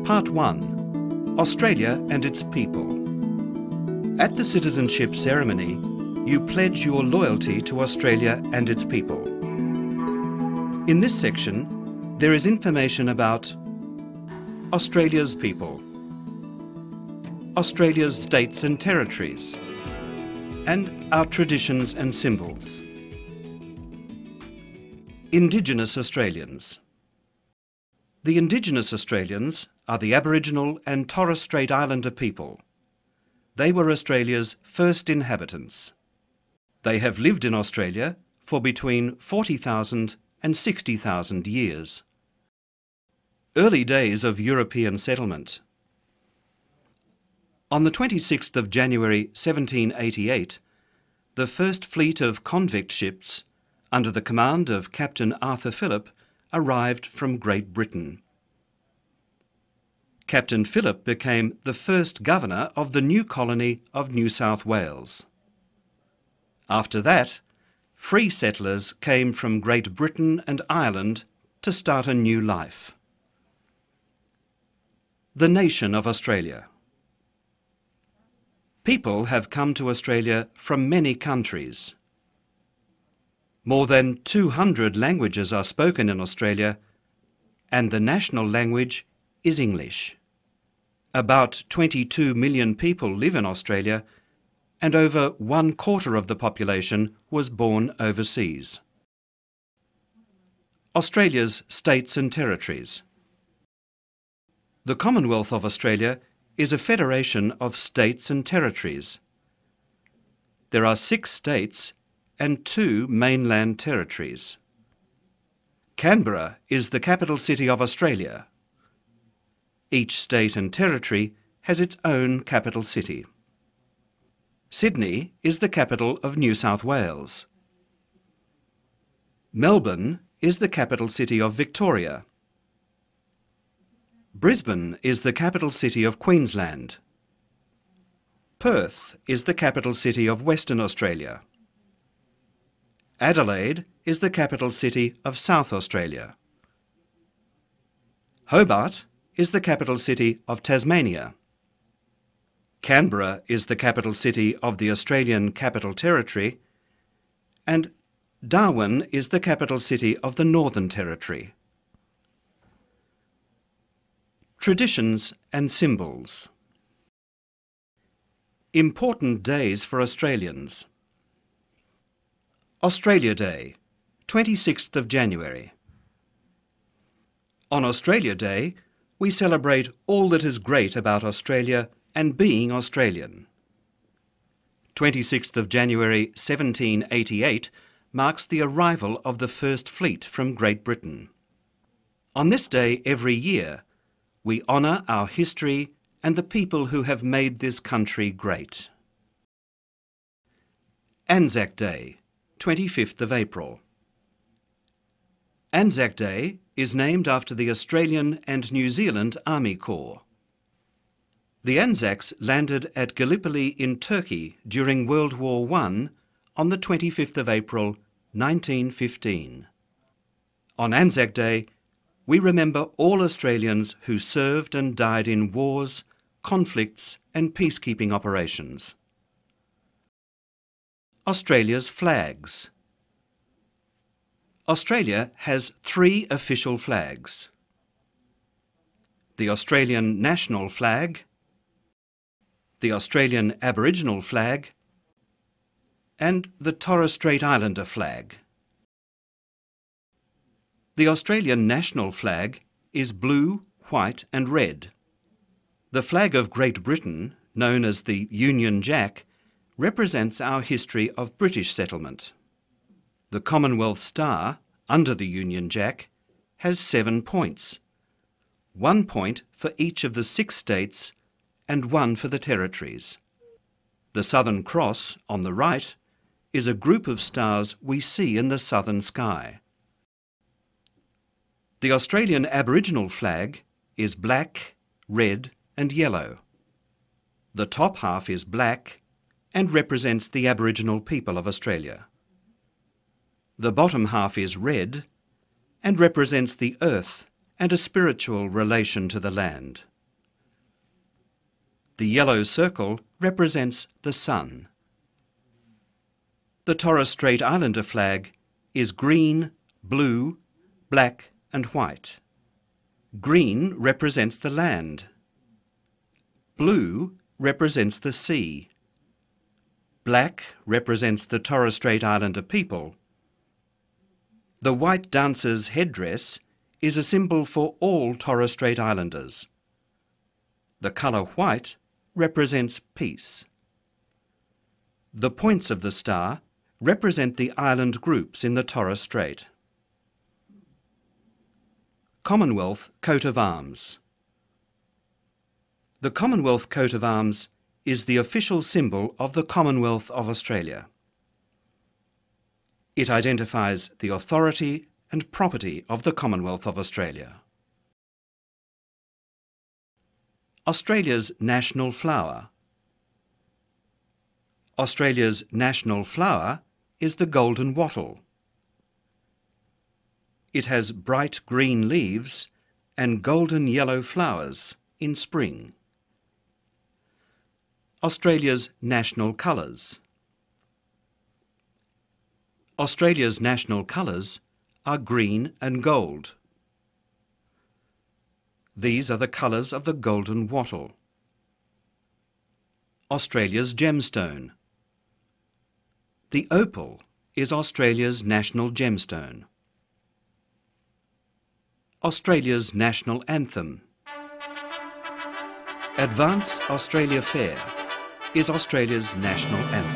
Part 1. Australia and its people. At the citizenship ceremony, you pledge your loyalty to Australia and its people. In this section, there is information about Australia's people, Australia's states and territories, and our traditions and symbols. Indigenous Australians. The Indigenous Australians are the Aboriginal and Torres Strait Islander people. They were Australia's first inhabitants. They have lived in Australia for between 40,000 and 60,000 years. Early days of European settlement. On the 26th of January 1788, the first fleet of convict ships, under the command of Captain Arthur Phillip, arrived from Great Britain. Captain Phillip became the first governor of the new colony of New South Wales. After that, free settlers came from Great Britain and Ireland to start a new life. The nation of Australia. People have come to Australia from many countries. More than 200 languages are spoken in Australia, and the national language is English. About 22 million people live in Australia, and over 1/4 of the population was born overseas. Australia's states and territories. The Commonwealth of Australia is a federation of states and territories. There are 6 states and 2 mainland territories. Canberra is the capital city of Australia. Each state and territory has its own capital city. Sydney is the capital of New South Wales. Melbourne is the capital city of Victoria. Brisbane is the capital city of Queensland. Perth is the capital city of Western Australia. Adelaide is the capital city of South Australia. Hobart is the capital city of Tasmania. Canberra is the capital city of the Australian Capital Territory, and Darwin is the capital city of the Northern Territory. Traditions and symbols. Important days for Australians. Australia Day, 26th of January. On Australia Day, we celebrate all that is great about Australia and being Australian. 26th of January 1788 marks the arrival of the first fleet from Great Britain. On this day every year, we honour our history and the people who have made this country great. Anzac Day, 25th of April. Anzac Day is named after the Australian and New Zealand Army Corps. The Anzacs landed at Gallipoli in Turkey during World War I on the 25th of April 1915. On Anzac Day, we remember all Australians who served and died in wars, conflicts and peacekeeping operations. Australia's flags. Australia has 3 official flags: the Australian national flag, the Australian Aboriginal flag, and the Torres Strait Islander flag. The Australian national flag is blue, white and red. The flag of Great Britain, known as the Union Jack, represents our history of British settlement. The Commonwealth Star, under the Union Jack, has 7 points, 1 point for each of the 6 states and 1 for the territories. The Southern Cross, on the right, is a group of stars we see in the southern sky. The Australian Aboriginal flag is black, red and yellow. The top half is black and represents the Aboriginal people of Australia. The bottom half is red and represents the earth and a spiritual relation to the land. The yellow circle represents the sun. The Torres Strait Islander flag is green, blue, black and white. Green represents the land. Blue represents the sea. Black represents the Torres Strait Islander people. The white dancer's headdress is a symbol for all Torres Strait Islanders. The colour white represents peace. The points of the star represent the island groups in the Torres Strait. Commonwealth coat of arms. The Commonwealth coat of arms is the official symbol of the Commonwealth of Australia. It identifies the authority and property of the Commonwealth of Australia. Australia's national flower. Australia's national flower is the golden wattle. It has bright green leaves and golden yellow flowers in spring. Australia's national colours. Australia's national colours are green and gold. These are the colours of the golden wattle. Australia's gemstone. The opal is Australia's national gemstone. Australia's national anthem. Advance Australia Fair is Australia's national anthem.